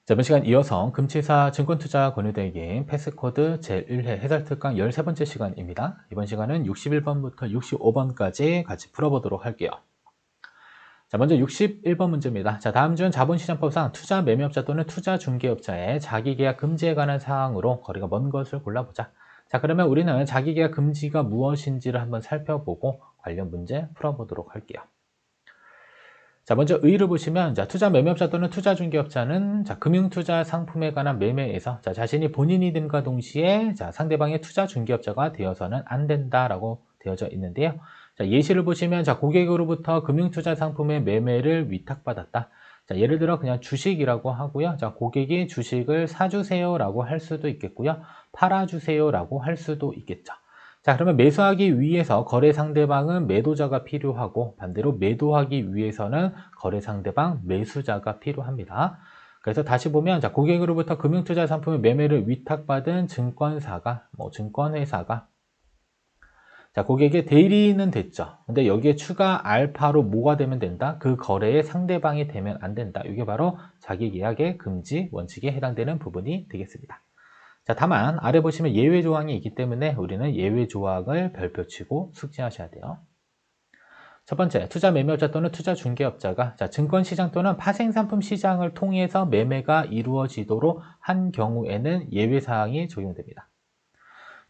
자, 이번 시간 이어서 금치사 증권투자 권유대행님 패스코드 제1회 해설특강 13번째 시간입니다. 이번 시간은 61번부터 65번까지 같이 풀어보도록 할게요. 자, 먼저 61번 문제입니다. 자, 다음 중 자본시장법상 투자 매매업자 또는 투자 중개업자의 자기계약 금지에 관한 사항으로 거리가 먼 것을 골라보자. 자, 그러면 우리는 자기계약 금지가 무엇인지를 한번 살펴보고 관련 문제 풀어보도록 할게요. 자, 먼저 의의를 보시면, 자, 투자 매매업자 또는 투자 중개업자는 자, 금융투자 상품에 관한 매매에서 자, 자신이 본인이 됨과 동시에 자, 상대방의 투자 중개업자가 되어서는 안 된다라고 되어져 있는데요. 자, 예시를 보시면, 자, 고객으로부터 금융투자 상품의 매매를 위탁받았다. 자, 예를 들어 그냥 주식이라고 하고요. 자, 고객이 주식을 사주세요라고 할 수도 있겠고요. 팔아주세요라고 할 수도 있겠죠. 자, 그러면 매수하기 위해서 거래 상대방은 매도자가 필요하고 반대로 매도하기 위해서는 거래 상대방 매수자가 필요합니다. 그래서 다시 보면 자, 고객으로부터 금융투자 상품의 매매를 위탁받은 증권사가 증권회사가 자, 고객의 대리인은 됐죠. 근데 여기에 추가 알파로 뭐가 되면 된다? 그 거래의 상대방이 되면 안 된다. 이게 바로 자기계약의 금지 원칙에 해당되는 부분이 되겠습니다. 자, 다만 아래 보시면 예외 조항이 있기 때문에 우리는 예외 조항을 별표 치고 숙지하셔야 돼요. 첫 번째, 투자 매매업자 또는 투자 중개업자가 자, 증권시장 또는 파생상품 시장을 통해서 매매가 이루어지도록 한 경우에는 예외 사항이 적용됩니다.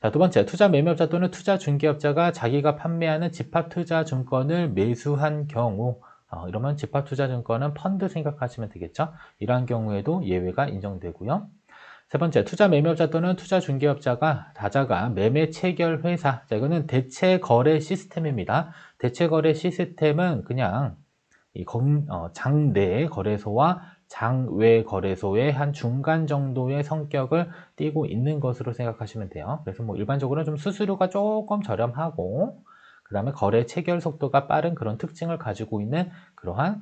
자, 두 번째, 투자 매매업자 또는 투자 중개업자가 자기가 판매하는 집합투자증권을 매수한 경우 이러면 집합투자증권은 펀드 생각하시면 되겠죠. 이러한 경우에도 예외가 인정되고요. 세 번째, 투자 매매업자 또는 투자 중개업자가 다자가 매매 체결 회사. 자, 이거는 대체 거래 시스템입니다. 대체 거래 시스템은 그냥 장내 거래소와 장외 거래소의 한 중간 정도의 성격을 띠고 있는 것으로 생각하시면 돼요. 그래서 뭐 일반적으로 좀 수수료가 조금 저렴하고 그 다음에 거래 체결 속도가 빠른 그런 특징을 가지고 있는 그러한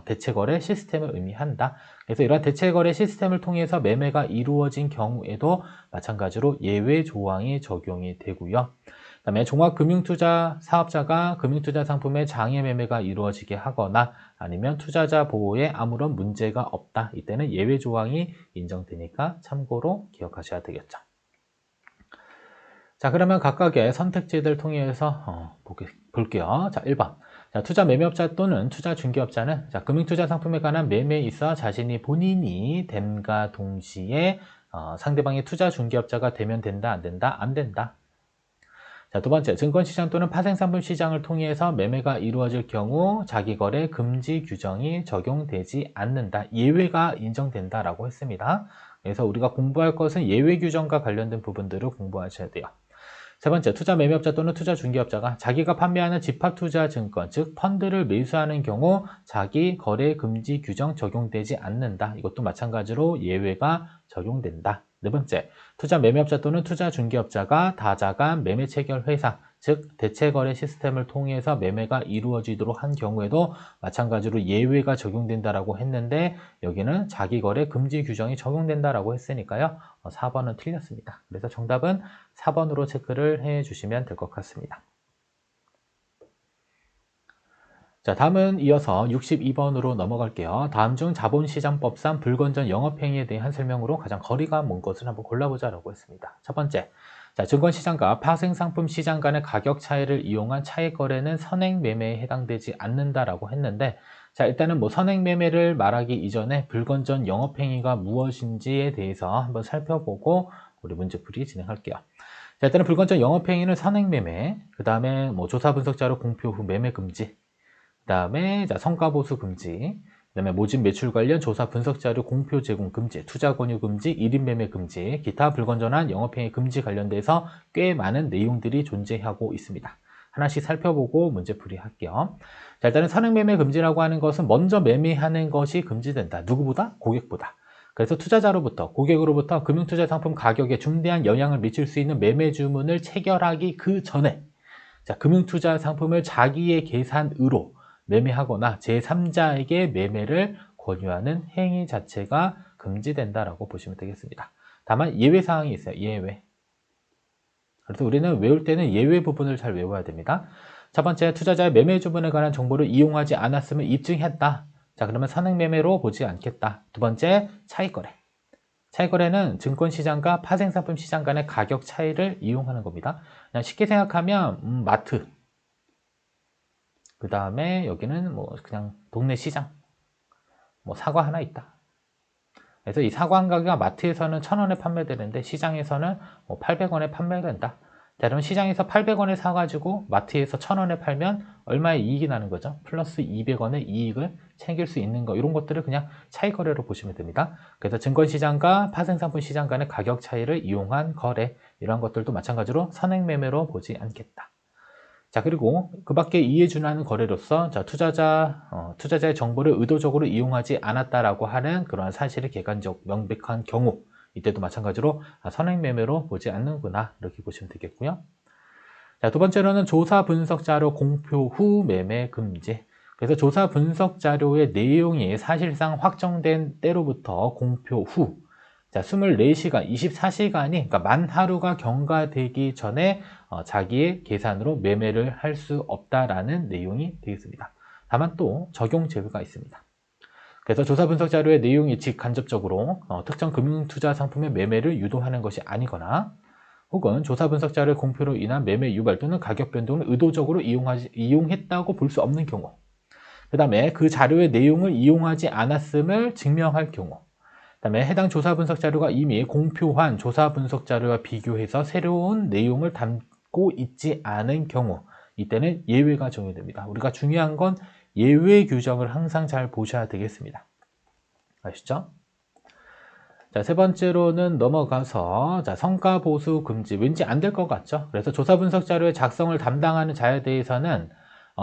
대체거래 시스템을 의미한다. 그래서 이러한 대체거래 시스템을 통해서 매매가 이루어진 경우에도 마찬가지로 예외 조항이 적용이 되고요. 그 다음에 종합금융투자 사업자가 금융투자 상품의 장외 매매가 이루어지게 하거나 아니면 투자자 보호에 아무런 문제가 없다. 이때는 예외 조항이 인정되니까 참고로 기억하셔야 되겠죠. 자, 그러면 각각의 선택지들 통해서 볼게요. 자, 1번. 자, 투자 매매업자 또는 투자 중개업자는 자, 금융투자 상품에 관한 매매에 있어 자신이 본인이 됨과 동시에 상대방의 투자 중개업자가 되면 된다, 안 된다, 안 된다. 자, 두 번째, 증권시장 또는 파생상품 시장을 통해서 매매가 이루어질 경우 자기거래 금지 규정이 적용되지 않는다. 예외가 인정된다라고 했습니다. 그래서 우리가 공부할 것은 예외 규정과 관련된 부분들을 공부하셔야 돼요. 세 번째, 투자 매매업자 또는 투자 중개업자가 자기가 판매하는 집합투자증권, 즉 펀드를 매수하는 경우 자기 거래 금지 규정 적용되지 않는다. 이것도 마찬가지로 예외가 적용된다. 네 번째, 투자 매매업자 또는 투자 중개업자가 다자간 매매 체결 회사, 즉 대체거래 시스템을 통해서 매매가 이루어지도록 한 경우에도 마찬가지로 예외가 적용된다라고 했는데 여기는 자기거래 금지 규정이 적용된다라고 했으니까요. 4번은 틀렸습니다. 그래서 정답은 4번으로 체크를 해주시면 될 것 같습니다. 자, 다음은 이어서 62번으로 넘어갈게요. 다음 중 자본시장법상 불건전 영업행위에 대한 설명으로 가장 거리가 먼 것을 한번 골라보자라고 했습니다. 첫 번째, 자, 증권시장과 파생상품 시장 간의 가격 차이를 이용한 차익 거래는 선행매매에 해당되지 않는다라고 했는데, 자, 일단은 뭐 선행매매를 말하기 이전에 불건전 영업행위가 무엇인지에 대해서 한번 살펴보고 우리 문제풀이 진행할게요. 자, 일단은 불건전 영업행위는 선행매매, 그 다음에 뭐 조사 분석 자료 공표 후 매매 금지, 그 다음에 성과보수 금지, 그 다음에 모집 매출 관련 조사 분석 자료 공표 제공 금지, 투자 권유 금지, 1인 매매 금지, 기타 불건전한 영업행위 금지 관련돼서 꽤 많은 내용들이 존재하고 있습니다. 하나씩 살펴보고 문제풀이 할게요. 자, 일단은 선행매매 금지라고 하는 것은 먼저 매매하는 것이 금지된다. 누구보다? 고객보다. 그래서 투자자로부터, 고객으로부터 금융투자 상품 가격에 중대한 영향을 미칠 수 있는 매매 주문을 체결하기 그 전에 자, 금융투자 상품을 자기의 계산으로 매매하거나 제3자에게 매매를 권유하는 행위 자체가 금지된다라고 보시면 되겠습니다. 다만 예외 사항이 있어요. 예외. 그래서 우리는 외울 때는 예외 부분을 잘 외워야 됩니다. 첫 번째, 투자자의 매매 주문에 관한 정보를 이용하지 않았음을 입증했다. 자, 그러면 선행매매로 보지 않겠다. 두 번째, 차익거래. 차익거래는 증권시장과 파생상품 시장 간의 가격 차이를 이용하는 겁니다. 그냥 쉽게 생각하면 마트, 그 다음에 여기는 뭐 그냥 동네 시장, 뭐 사과 하나 있다. 그래서 이 사과 한 가게가 마트에서는 1,000원에 판매되는데 시장에서는 뭐 800원에 판매된다. 자, 그럼 시장에서 800원에 사가지고 마트에서 1,000원에 팔면 얼마의 이익이 나는 거죠? 플러스 200원의 이익을 챙길 수 있는 거, 이런 것들을 그냥 차익 거래로 보시면 됩니다. 그래서 증권시장과 파생상품 시장 간의 가격 차이를 이용한 거래, 이런 것들도 마찬가지로 선행매매로 보지 않겠다. 자, 그리고 그 밖에 이에 준하는 거래로서 자, 투자자의 정보를 의도적으로 이용하지 않았다라고 하는 그러한 사실이 객관적 명백한 경우, 이때도 마찬가지로 선행매매로 보지 않는구나, 이렇게 보시면 되겠고요. 자, 두 번째로는 조사 분석 자료 공표 후 매매 금지. 그래서 조사 분석 자료의 내용이 사실상 확정된 때로부터 공표 후, 자, 24시간, 24시간이, 그러니까 만 하루가 경과되기 전에 자기의 계산으로 매매를 할 수 없다라는 내용이 되겠습니다. 다만 또 적용 제외가 있습니다. 그래서 조사 분석 자료의 내용이 직간접적으로 특정 금융투자 상품의 매매를 유도하는 것이 아니거나, 혹은 조사 분석 자료의 공표로 인한 매매 유발 또는 가격 변동을 의도적으로 이용했다고 볼 수 없는 경우, 그 다음에 그 자료의 내용을 이용하지 않았음을 증명할 경우, 그 다음에 해당 조사 분석 자료가 이미 공표한 조사 분석 자료와 비교해서 새로운 내용을 담고 있지 않은 경우, 이때는 예외가 적용됩니다. 우리가 중요한 건 예외 규정을 항상 잘 보셔야 되겠습니다. 아시죠? 자, 세 번째로는 넘어가서 자, 성과 보수 금지. 왠지 안 될 것 같죠? 그래서 조사 분석 자료의 작성을 담당하는 자에 대해서는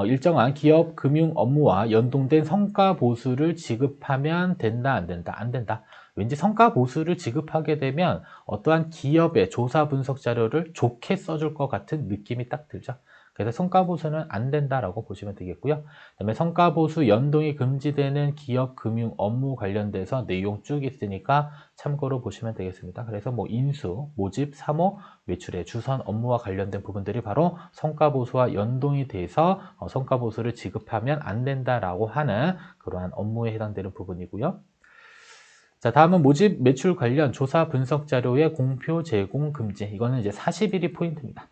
일정한 기업 금융 업무와 연동된 성과 보수를 지급하면 된다, 안 된다? 안 된다. 왠지 성과 보수를 지급하게 되면 어떠한 기업의 조사 분석 자료를 좋게 써줄 것 같은 느낌이 딱 들죠. 그래서 성과 보수는 안 된다라고 보시면 되겠고요. 그다음에 성과 보수 연동이 금지되는 기업 금융 업무 관련돼서 내용 쭉 있으니까 참고로 보시면 되겠습니다. 그래서 뭐 인수, 모집, 사모, 매출의 주선 업무와 관련된 부분들이 바로 성과 보수와 연동이 돼서 성과 보수를 지급하면 안 된다라고 하는 그러한 업무에 해당되는 부분이고요. 자, 다음은 모집 매출 관련 조사 분석 자료의 공표 제공 금지. 이거는 이제 40일이 포인트입니다.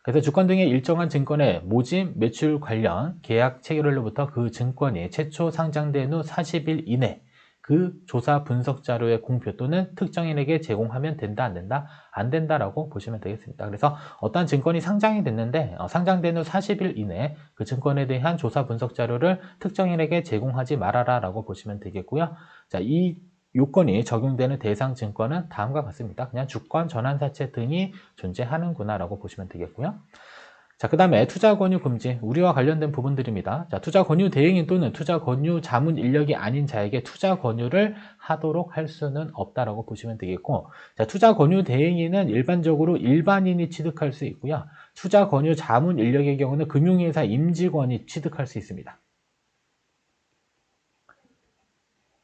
그래서 주권 등의 일정한 증권의 모집 매출 관련 계약 체결일로부터 그 증권이 최초 상장된 후 40일 이내 그 조사 분석 자료의 공표 또는 특정인에게 제공하면 된다, 안 된다? 안 된다라고 보시면 되겠습니다. 그래서 어떤 증권이 상장이 됐는데 상장된 후 40일 이내 그 증권에 대한 조사 분석 자료를 특정인에게 제공하지 말아라 라고 보시면 되겠고요. 자, 이 요건이 적용되는 대상 증권은 다음과 같습니다. 그냥 주권, 전환사채 등이 존재하는구나 라고 보시면 되겠고요. 자, 그 다음에 투자 권유 금지, 우리와 관련된 부분들입니다. 자, 투자 권유 대행인 또는 투자 권유 자문 인력이 아닌 자에게 투자 권유를 하도록 할 수는 없다라고 보시면 되겠고, 자, 투자 권유 대행인은 일반적으로 일반인이 취득할 수 있고요. 투자 권유 자문 인력의 경우는 금융회사 임직원이 취득할 수 있습니다.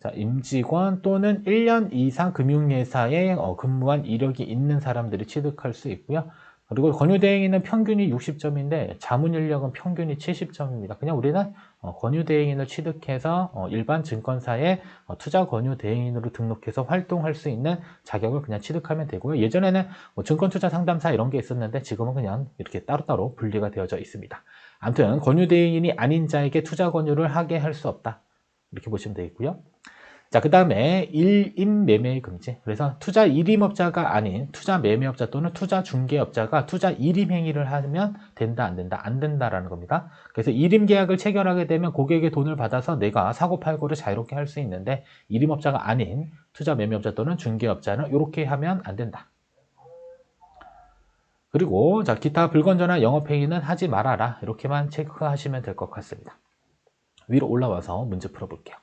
자, 임직원 또는 1년 이상 금융회사에 근무한 이력이 있는 사람들이 취득할 수 있고요. 그리고 권유대행인은 평균이 60점인데 자문인력은 평균이 70점입니다. 그냥 우리는 권유대행인을 취득해서 일반 증권사에 투자 권유대행인으로 등록해서 활동할 수 있는 자격을 그냥 취득하면 되고요. 예전에는 증권투자 상담사 이런 게 있었는데 지금은 그냥 이렇게 따로따로 분리가 되어져 있습니다. 아무튼 권유대행인이 아닌 자에게 투자 권유를 하게 할 수 없다. 이렇게 보시면 되겠고요. 자, 그 다음에 일임 매매 금지. 그래서 투자 일임업자가 아닌 투자 매매업자 또는 투자 중개업자가 투자 일임 행위를 하면 된다, 안 된다? 안 된다라는 겁니다. 그래서 일임 계약을 체결하게 되면 고객의 돈을 받아서 내가 사고 팔고를 자유롭게 할 수 있는데 일임업자가 아닌 투자 매매업자 또는 중개업자는 이렇게 하면 안 된다. 그리고 자, 기타 불건전한 영업행위는 하지 말아라. 이렇게만 체크하시면 될 것 같습니다. 위로 올라와서 문제 풀어볼게요.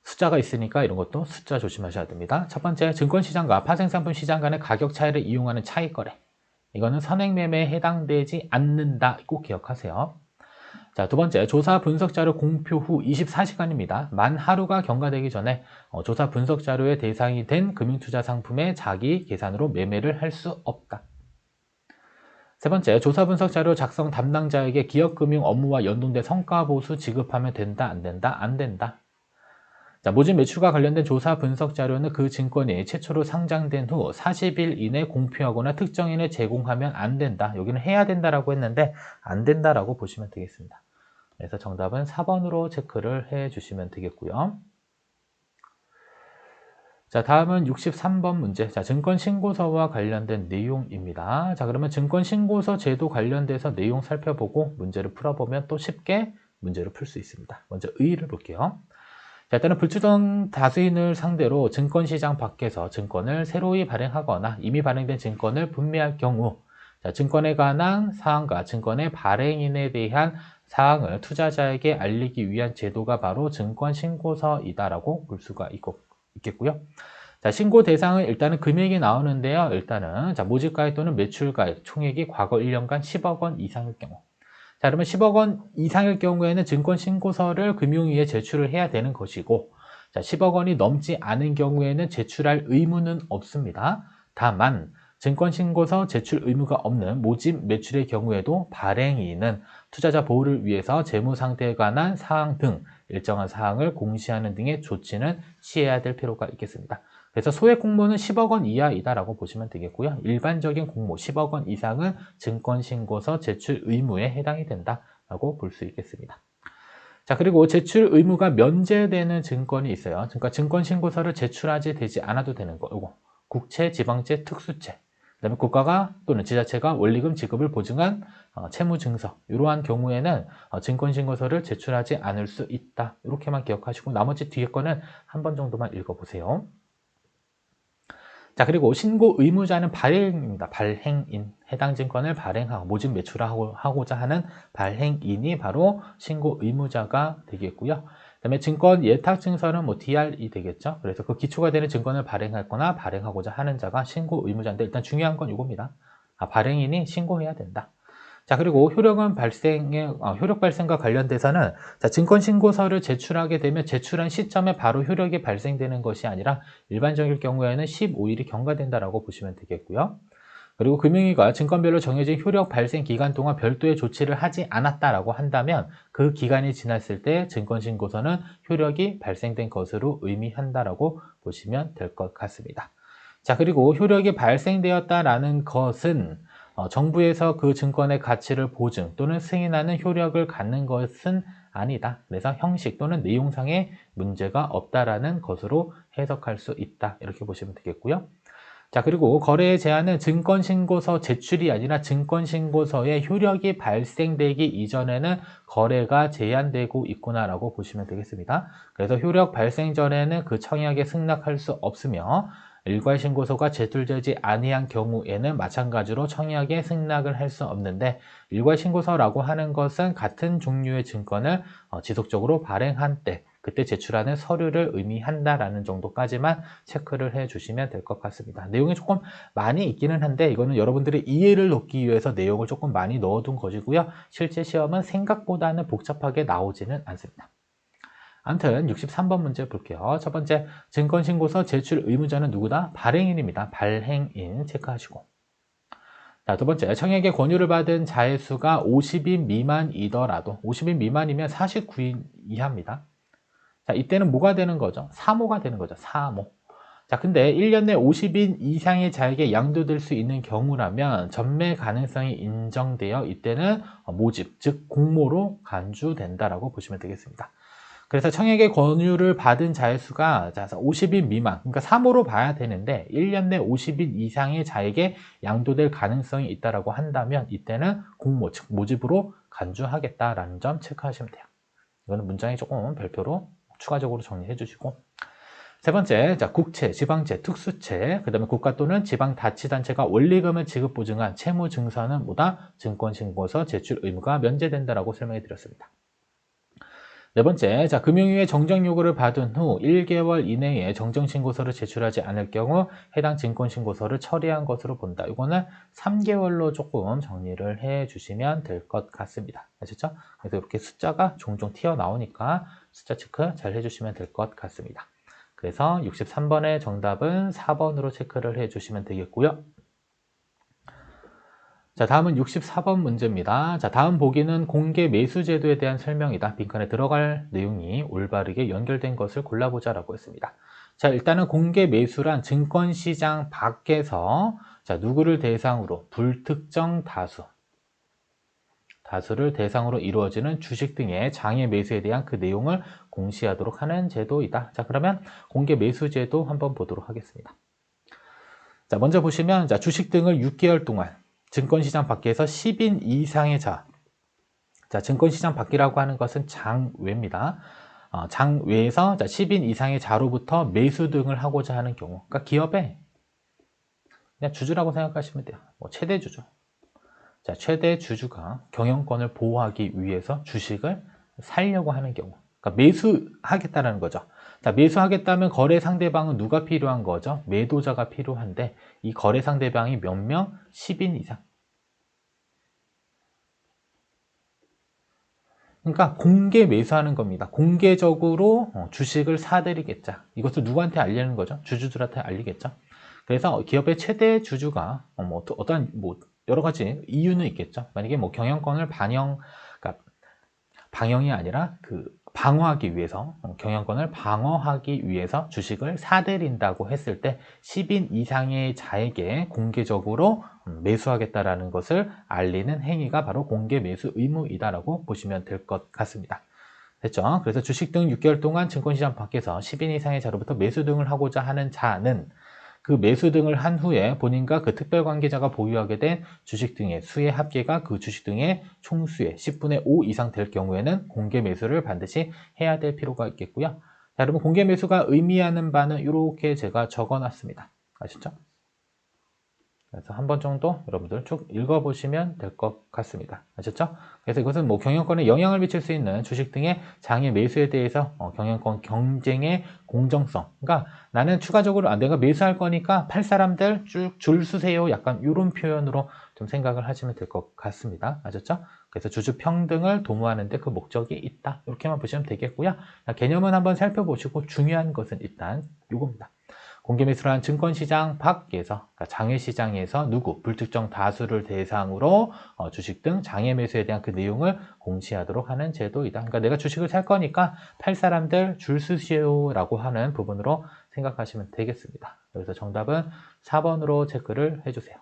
숫자가 있으니까 이런 것도 숫자 조심하셔야 됩니다. 첫 번째, 증권시장과 파생상품 시장 간의 가격 차이를 이용하는 차익거래. 이거는 선행매매에 해당되지 않는다. 꼭 기억하세요. 자, 두 번째, 조사 분석 자료 공표 후 24시간입니다. 만 하루가 경과되기 전에 조사 분석 자료의 대상이 된 금융투자 상품의 자기 계산으로 매매를 할 수 없다. 세 번째, 조사 분석 자료 작성 담당자에게 기업금융 업무와 연동된 성과 보수 지급하면 된다, 안 된다? 안 된다. 자, 모집 매출과 관련된 조사 분석 자료는 그 증권이 최초로 상장된 후 40일 이내 공표하거나 특정인에 제공하면 안 된다. 여기는 해야 된다라고 했는데 안 된다라고 보시면 되겠습니다. 그래서 정답은 4번으로 체크를 해 주시면 되겠고요. 자, 다음은 63번 문제. 자, 증권신고서와 관련된 내용입니다. 자, 그러면 증권신고서 제도 관련돼서 내용 살펴보고 문제를 풀어보면 또 쉽게 문제를 풀 수 있습니다. 먼저 의의를 볼게요. 자, 일단은 불특정 다수인을 상대로 증권시장 밖에서 증권을 새로이 발행하거나 이미 발행된 증권을 분매할 경우, 자, 증권에 관한 사항과 증권의 발행인에 대한 사항을 투자자에게 알리기 위한 제도가 바로 증권신고서이다라고 볼 수가 있겠고요. 자, 신고 대상은 일단은 금액이 나오는데요. 일단은 자, 모집가액 또는 매출가액 총액이 과거 1년간 10억 원 이상일 경우. 자, 그러면 10억 원 이상일 경우에는 증권신고서를 금융위에 제출을 해야 되는 것이고, 자, 10억 원이 넘지 않은 경우에는 제출할 의무는 없습니다. 다만 증권신고서 제출 의무가 없는 모집 매출의 경우에도 발행인은 투자자 보호를 위해서 재무 상태에 관한 사항 등 일정한 사항을 공시하는 등의 조치는 취해야 될 필요가 있겠습니다. 그래서 소액 공모는 10억 원 이하이다라고 보시면 되겠고요. 일반적인 공모 10억 원 이상은 증권신고서 제출 의무에 해당이 된다라고 볼 수 있겠습니다. 자, 그리고 제출 의무가 면제되는 증권이 있어요. 그러니까 증권신고서를 제출하지 되지 않아도 되는 거. 이거 국채, 지방채, 특수채. 그다음에 국가가 또는 지자체가 원리금 지급을 보증한 채무증서. 이러한 경우에는 증권신고서를 제출하지 않을 수 있다. 이렇게만 기억하시고 나머지 뒤에 거는 한 번 정도만 읽어보세요. 자, 그리고 신고 의무자는 발행입니다. 발행인. 해당 증권을 발행하고 모집 매출하고자 하는 발행인이 바로 신고 의무자가 되겠고요. 그다음에 증권 예탁 증서는 뭐 DR이 되겠죠. 그래서 그 기초가 되는 증권을 발행하거나 발행하고자 하는 자가 신고 의무자인데 일단 중요한 건 이겁니다. 발행인이 신고해야 된다. 자, 그리고 효력 발생과 관련돼서는 자, 증권신고서를 제출하게 되면 제출한 시점에 바로 효력이 발생되는 것이 아니라 일반적일 경우에는 15일이 경과된다라고 보시면 되겠고요. 그리고 금융위가 증권별로 정해진 효력 발생 기간 동안 별도의 조치를 하지 않았다라고 한다면 그 기간이 지났을 때 증권신고서는 효력이 발생된 것으로 의미한다라고 보시면 될 것 같습니다. 자, 그리고 효력이 발생되었다라는 것은 정부에서 그 증권의 가치를 보증 또는 승인하는 효력을 갖는 것은 아니다. 그래서 형식 또는 내용상의 문제가 없다라는 것으로 해석할 수 있다. 이렇게 보시면 되겠고요. 자, 그리고 거래의 제한은 증권신고서 제출이 아니라 증권신고서의 효력이 발생되기 이전에는 거래가 제한되고 있구나라고 보시면 되겠습니다. 그래서 효력 발생 전에는 그 청약에 승낙할 수 없으며 일괄신고서가 제출되지 아니한 경우에는 마찬가지로 청약에 승낙을 할 수 없는데 일괄신고서라고 하는 것은 같은 종류의 증권을 지속적으로 발행한 때 그때 제출하는 서류를 의미한다라는 정도까지만 체크를 해주시면 될 것 같습니다. 내용이 조금 많이 있기는 한데 이거는 여러분들의 이해를 돕기 위해서 내용을 조금 많이 넣어둔 것이고요. 실제 시험은 생각보다는 복잡하게 나오지는 않습니다. 아무튼 63번 문제 볼게요. 첫 번째, 증권신고서 제출 의무자는 누구다? 발행인입니다. 발행인 체크하시고. 자, 두 번째, 청약의 권유를 받은 자의 수가 50인 미만이더라도 50인 미만이면 49인 이하입니다. 자, 이때는 뭐가 되는 거죠? 사모가 되는 거죠. 사모. 자, 근데 1년 내 50인 이상의 자에게 양도될 수 있는 경우라면 전매 가능성이 인정되어 이때는 모집, 즉 공모로 간주된다라고 보시면 되겠습니다. 그래서 청약의 권유를 받은 자의 수가 50인 미만, 그러니까 3호로 봐야 되는데 1년 내 50인 이상의 자에게 양도될 가능성이 있다라고 한다면 이때는 공모, 즉 모집으로 간주하겠다라는 점 체크하시면 돼요. 이거는 문장이 조금 별표로 추가적으로 정리해 주시고 세 번째, 자, 국채, 지방채, 특수채, 그 다음에 국가 또는 지방자치단체가 원리금을 지급 보증한 채무증서는 뭐다? 증권신고서 제출 의무가 면제된다라고 설명해 드렸습니다. 네 번째, 자, 금융위의 정정 요구를 받은 후 1개월 이내에 정정신고서를 제출하지 않을 경우 해당 증권신고서를 처리한 것으로 본다. 이거는 3개월로 조금 정리를 해 주시면 될 것 같습니다. 아셨죠? 그래서 이렇게 숫자가 종종 튀어나오니까 숫자 체크 잘 해주시면 될 것 같습니다. 그래서 63번의 정답은 4번으로 체크를 해 주시면 되겠고요. 자, 다음은 64번 문제입니다. 자, 다음 보기는 공개 매수 제도에 대한 설명이다. 빈칸에 들어갈 내용이 올바르게 연결된 것을 골라보자라고 했습니다. 자, 일단은 공개 매수란 증권시장 밖에서 자, 누구를 대상으로 불특정 다수를 대상으로 이루어지는 주식 등의 장외 매수에 대한 그 내용을 공시하도록 하는 제도이다. 자, 그러면 공개 매수 제도 한번 보도록 하겠습니다. 자, 먼저 보시면 자, 주식 등을 6개월 동안 증권시장 밖에서 10인 이상의 자, 증권시장 밖이라고 하는 것은 장외입니다. 장외에서 10인 이상의 자로부터 매수 등을 하고자 하는 경우, 그러니까 기업의 그냥 주주라고 생각하시면 돼요. 뭐 최대 주주. 자, 최대 주주가 경영권을 보호하기 위해서 주식을 살려고 하는 경우, 그러니까 매수하겠다는 거죠. 자, 매수하겠다면 거래 상대방은 누가 필요한 거죠? 매도자가 필요한데 이 거래 상대방이 몇 명? 10인 이상. 그러니까 공개 매수하는 겁니다. 공개적으로 주식을 사들이겠자. 이것을 누구한테 알리는 거죠? 주주들한테 알리겠죠. 그래서 기업의 최대 주주가 어떤 여러 가지 이유는 있겠죠. 만약에 경영권을 그러니까 방영이 아니라 방어하기 위해서, 경영권을 방어하기 위해서 주식을 사들인다고 했을 때 10인 이상의 자에게 공개적으로 매수하겠다라는 것을 알리는 행위가 바로 공개 매수 의무이다라고 보시면 될 것 같습니다. 됐죠? 그래서 주식 등 6개월 동안 증권시장 밖에서 10인 이상의 자로부터 매수 등을 하고자 하는 자는 그 매수 등을 한 후에 본인과 그 특별관계자가 보유하게 된 주식 등의 수의 합계가 그 주식 등의 총수의 10분의 5 이상 될 경우에는 공개 매수를 반드시 해야 될 필요가 있겠고요. 자, 여러분 공개 매수가 의미하는 바는 이렇게 제가 적어놨습니다. 아시죠? 그래서 한 번 정도 여러분들 쭉 읽어보시면 될 것 같습니다. 아셨죠? 그래서 이것은 경영권에 영향을 미칠 수 있는 주식 등의 장외 매수에 대해서 경영권 경쟁의 공정성. 그러니까 나는 추가적으로 내가 매수할 거니까 팔 사람들 쭉 줄 서세요. 약간 이런 표현으로 좀 생각을 하시면 될 것 같습니다. 아셨죠? 그래서 주주 평등을 도모하는데 그 목적이 있다. 이렇게만 보시면 되겠고요. 개념은 한번 살펴보시고 중요한 것은 일단 이겁니다. 공개 매수란 증권시장 밖에서, 그러니까 장외시장에서 불특정 다수를 대상으로 주식 등 장외 매수에 대한 그 내용을 공시하도록 하는 제도이다. 그러니까 내가 주식을 살 거니까 팔 사람들 줄 서시오라고 하는 부분으로 생각하시면 되겠습니다. 그래서 정답은 4번으로 체크를 해주세요.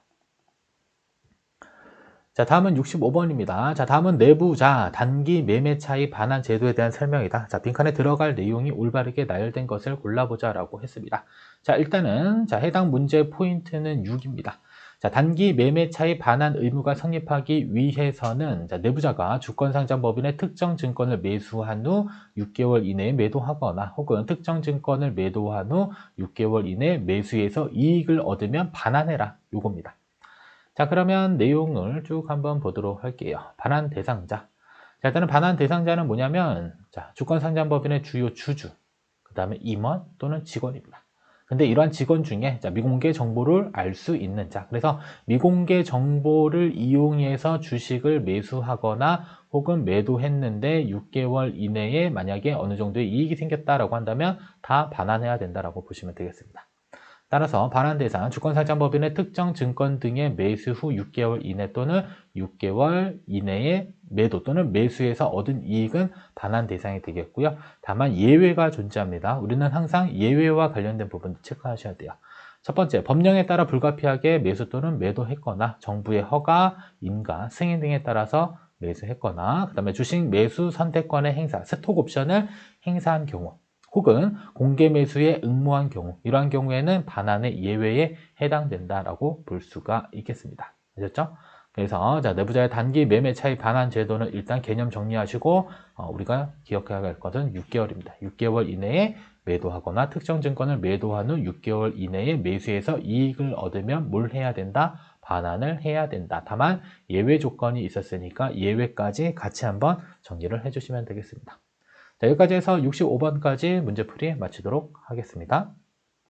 자, 다음은 65번입니다. 자, 다음은 내부자 단기 매매 차이 반환 제도에 대한 설명이다. 자, 빈칸에 들어갈 내용이 올바르게 나열된 것을 골라보자라고 했습니다. 자, 일단은 해당 문제 포인트는 6입니다. 자, 단기 매매 차이 반환 의무가 성립하기 위해서는 내부자가 주권상장법인의 특정 증권을 매수한 후 6개월 이내에 매도하거나 혹은 특정 증권을 매도한 후 6개월 이내에 매수해서 이익을 얻으면 반환해라. 요겁니다. 자, 그러면 내용을 쭉 한번 보도록 할게요. 반환 대상자. 자, 일단은 반환 대상자는 뭐냐면, 주권상장법인의 주요 주주, 그 다음에 임원 또는 직원입니다. 근데 이러한 직원 중에 미공개 정보를 알 수 있는 자, 그래서 미공개 정보를 이용해서 주식을 매수하거나 혹은 매도했는데 6개월 이내에 만약에 어느 정도의 이익이 생겼다라고 한다면 다 반환해야 된다라고 보시면 되겠습니다. 따라서 반환 대상, 주권상장법인의 특정 증권 등의 매수 후 6개월 이내 또는 6개월 이내에 매도 또는 매수해서 얻은 이익은 반환 대상이 되겠고요. 다만 예외가 존재합니다. 우리는 항상 예외와 관련된 부분 체크하셔야 돼요. 첫 번째, 법령에 따라 불가피하게 매수 또는 매도했거나 정부의 허가, 인가, 승인 등에 따라서 매수했거나 그 다음에 주식 매수 선택권의 행사, 스톡 옵션을 행사한 경우 혹은 공개 매수에 응모한 경우, 이러한 경우에는 반환의 예외에 해당된다라고 볼 수가 있겠습니다. 아셨죠? 그래서 내부자의 단기 매매 차익 반환 제도는 일단 개념 정리하시고 우리가 기억해야 할 것은 6개월입니다. 6개월 이내에 매도하거나 특정 증권을 매도한 후 6개월 이내에 매수해서 이익을 얻으면 뭘 해야 된다? 반환을 해야 된다. 다만 예외 조건이 있었으니까 예외까지 같이 한번 정리를 해주시면 되겠습니다. 자, 여기까지 해서 65번까지 문제풀이 마치도록 하겠습니다.